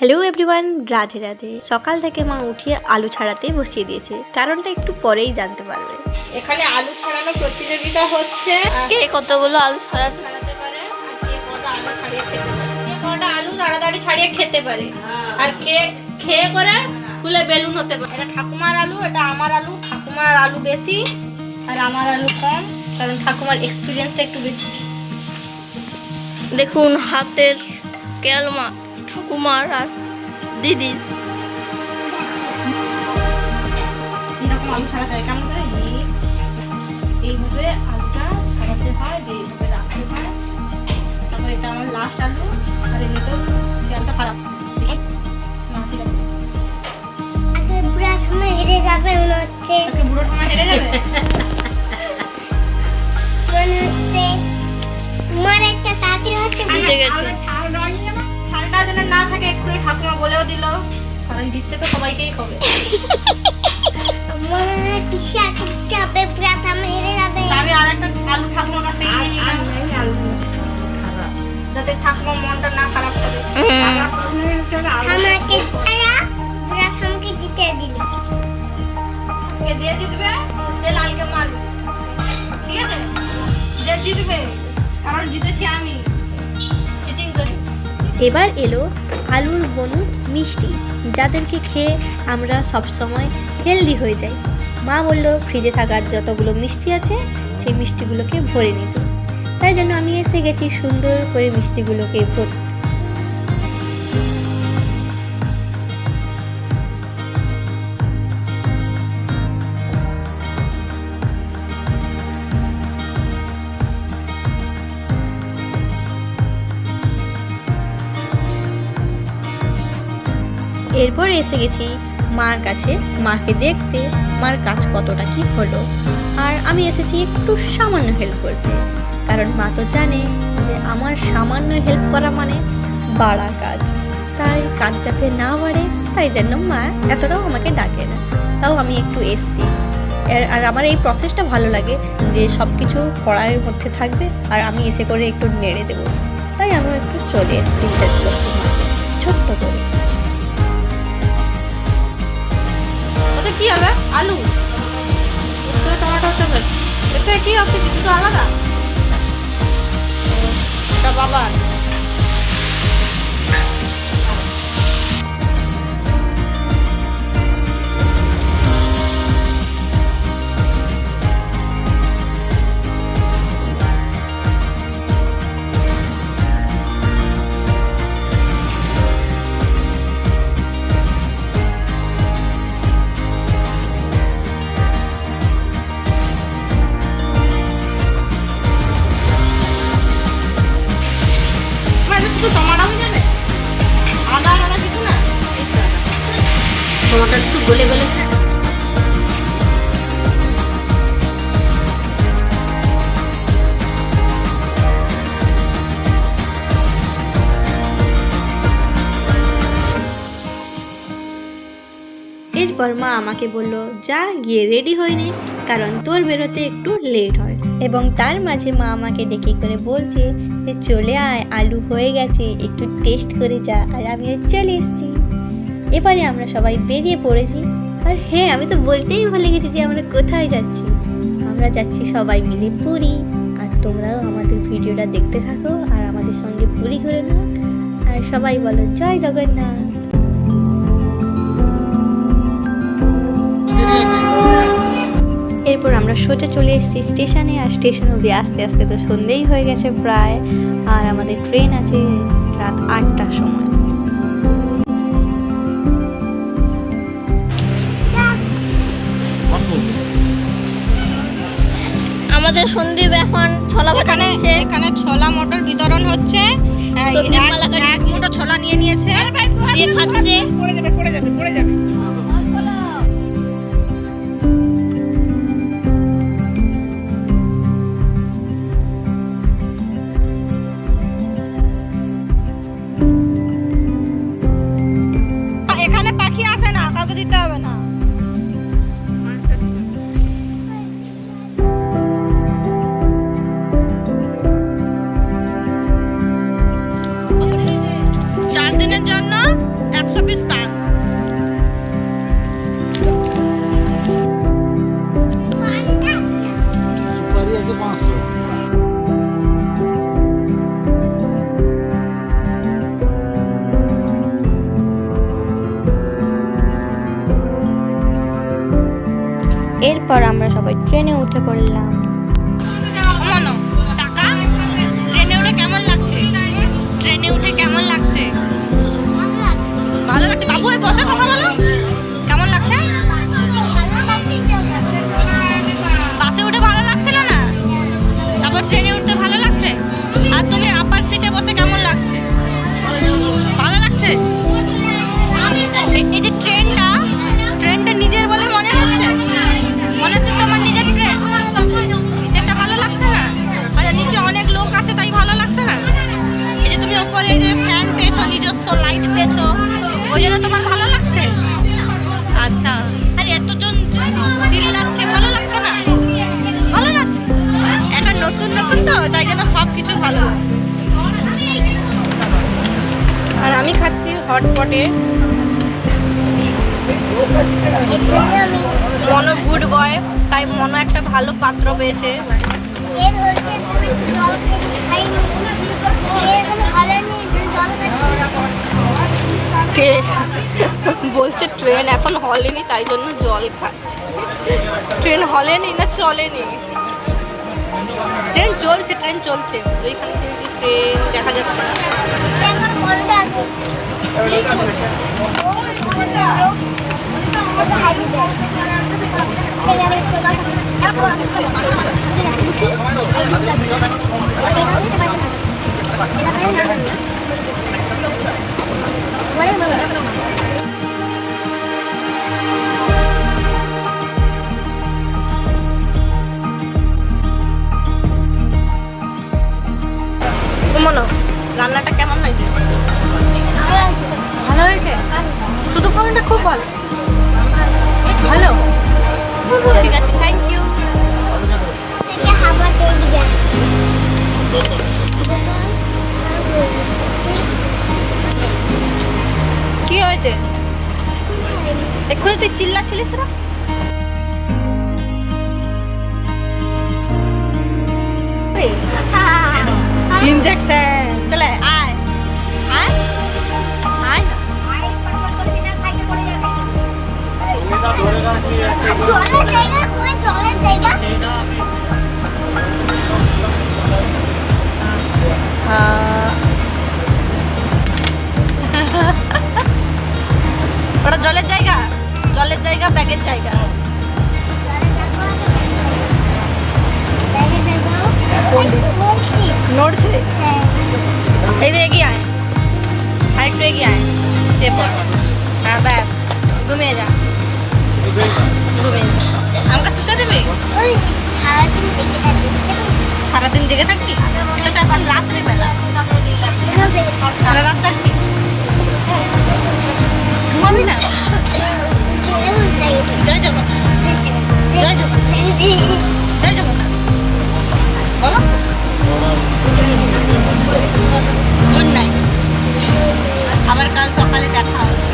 Hello everyone, Radhe Radhe. সকাল থেকে মা উঠিয়ে আলু ছাড়াতে বসিয়ে দিয়েছে, কারণটা একটু পরেই জানতে পারবে। এখানে আলু ছাড়ানোর প্রতিযোগিতা হচ্ছে, কে কতগুলো আলু ছাড়াতে পারে আর কে কটা আলু ছাড়িয়ে খেতে পারে, কে কটা আলু তাড়াতাড়ি ছাড়িয়ে খেতে পারে, আর কে খেয়ে করে ফুলে বেলুন হতে পারে। এটা ঠাকুমার আলু, এটা আমার আলু। ঠাকুমার আলু বেশি আর আমার আলু কম, কারণ ঠাকুমার এক্সপিরিয়েন্সটা একটু বেশি। দেখুন হাতের ক্যালমা ঠাকুমার আর দিদি। এরকম আলু ছাড়াতে হয় কেমন করে, এইভাবে আলুটা ছাড়াতে হয়, এইভাবে রাখতে হয়। তারপরে এটা আমার লাস্ট আলু, আর এমনিতেও তেলটা খারাপ। না ঠিক আছে, আজকে বুড়া ঠাম্মা হেরে যাবে মনে হচ্ছে। আজকে বুড়ো ঠাম্মা হেরে যাবে। মনে হচ্ছে তোমার একটা তাঁতি হচ্ছে। জিতে গেছে। ঠান্ডা যেন না থাকে এক্ষুনি ঠাকুমা বলেও দিল, কারণ জিততে তো সবাইকেই হবে। মনে হয় পিসি আজকে জিততে হবে, বুড়া ঠাম্মা হেরে যাবে। আমি আর একটা আলু ঠাকুমার কাছ থেকে নিয়ে নিলাম, যাতে ঠাকুমার মনটা না খারাপ করে। ঠাম্মাকে ছাড়া বুড়া ঠাম্মাকে জিতে দিল। আজকে যে জিতবে সে লালকে মারবে, ঠিক আছে? যে জিতবে, কারণ জিতেছি আমি, চিটিং করি। এবার এলো আলুর বনু মিষ্টি, যাদেরকে খেয়ে আমরা সব সময় হেলদি হয়ে যাই। মা বলল ফ্রিজে থাকার যতগুলো মিষ্টি আছে সেই মিষ্টিগুলোকে ভরে নিতে, তাই জন্য আমি এসে গেছি সুন্দর করে মিষ্টিগুলোকে ভরতে। এরপর এসে গেছি মার কাছে, মাকে দেখতে মার কাজ কতটা কি হলো। আর আমি এসেছি একটু সামান্য হেল্প করতে, কারণ মা তো জানে যে আমার সামান্য হেল্প করা মানে বাড়া কাজ। তাই কাজ যাতে না বাড়ে, তাই জন্য মা এতটাও আমাকে ডাকে না, তাও আমি একটু এসছি। আর আমার এই প্রসেসটা ভালো লাগে যে সব কিছু কড়াইয়ের মধ্যে থাকবে আর আমি এসে করে একটু নেড়ে দেবো, তাই আমি একটু চলে এসেছি হেল্প করতে মাকে ছোট্ট করে। ওটা কি হবে? আলু, টমেটো চলে, এতে কি হবে? কিছু আলাদা, এটা বাবার। টমাটো হয়ে যাবে, আদা আদা কিছু না, টমাটো একটু গলে গলে। এরপর মা আমাকে বলল যা গিয়ে রেডি হয়ে নে, কারণ তোর বেরোতে একটু লেট হয়। এবং তার মাঝে মা আমাকে ডেকে করে বলছে যে চলে আয়, আলু হয়ে গেছে, একটু টেস্ট করে যা। আর আমিও চলে এসেছি। এবারে আমরা সবাই বেরিয়ে পড়েছি। আর হ্যাঁ, আমি তো বলতেই ভুলে গেছি যে আমরা কোথায় যাচ্ছি। আমরা যাচ্ছি সবাই মিলে পুরী। আর তোমরাও আমাদের ভিডিওটা দেখতে থাকো আর আমাদের সঙ্গে পুরী ঘুরে নাও। আর সবাই বলো জয় জগন্নাথ। এরপর আমরা সোজা চলে এসেছি স্টেশনে। আর স্টেশন অবধি আস্তে আস্তে তো সন্ধেই হয়ে গেছে প্রায়। আর আমাদের ট্রেন আছে রাত 8টার সময়। আমাদের সন্দীপ এখন ছোলা এখানে এখানে ছোলা মটর বিতরণ হচ্ছে। এক মুঠো ছোলা নিয়ে নিয়েছে, দিয়ে খাচ্ছে। পড়ে যাবে পড়ে যাবে পড়ে যাবে। এখানে পাখি আসে না, কাউকে দিতে হবে না। তারপর আমরা সবাই ট্রেনে উঠে পড়লাম। মানো টাকা ট্রেনে উঠে কেমন লাগছে? ট্রেনে উঠে কেমন লাগছে? ভালো লাগছে। বাবু এই বসে কথা বলো, কেমন লাগছে? বাসে উঠে ভালো লাগছিল না, তারপর ট্রেনে উঠতে ভালো লাগছে। আর তুমি আপার সিটে বসে কেমন লাগছে? ভালো লাগছে। এই যে ট্রেনটা নিজের বলে মনে হচ্ছে তোমার নিজের ট্রেন। নিজেরটা ভালো লাগছে না? আচ্ছা নিচে অনেক লোক আছে তাই ভালো লাগছে না? এই যে তুমি ওপরে এই যে ফ্যান পেয়েছো, নিজস্ব লাইট পেয়েছো, ওই জন্য তোমার ভালো লাগছে? আচ্ছা, আর এতজন চিল্লাচ্ছে ভালো লাগছে না? ভালো লাগছে। এখন নতুন নতুন তো তাই জন্য সব কিছু ভালো লাগছে। আর আমি খাচ্ছি হটপটে। মনো গুড বয়, তাই মনো একটা ভালো পাত্র পেয়েছে। বলছে ট্রেন এখন হলেনি তাই জন্য জল খাচ্ছে। ট্রেন হলেনি না চলেনি? ট্রেন চলছে ওইখানে ট্রেন দেখা যাচ্ছে। মনো রান্নাটা কেমন হয়েছে? ভালো হয়েছে। শুধু খাবারটা খুব ভালো। ভালো, ঠিক আছে, থ্যাংক ইউ। কি হয়েছে? এক্ষুনি তুই চিল্লাচ্ছিলিস না? ইনজেকশন চলে আয় আয় আয় না। ওটা জলের জায়গা, ব্যাগের জায়গা। নড়ছে। এই যে এগিয়ে আয়, আর একটু এগিয়ে আয়, সে পর। হ্যাঁ ব্যাস, ঘুমিয়ে যা। আমাকে শুতে দেবে? সারাদিন জেগে থাকবি? এটা তো এখন রাত্রিবেলা, সারা রাত থাকবি, ঘুমাবি না? জয় জগন্নাথ, জয় জগন্নাথ, জয় জগন্নাথ বলো। গুড নাইট, আবার কাল সকালে দেখা হবে।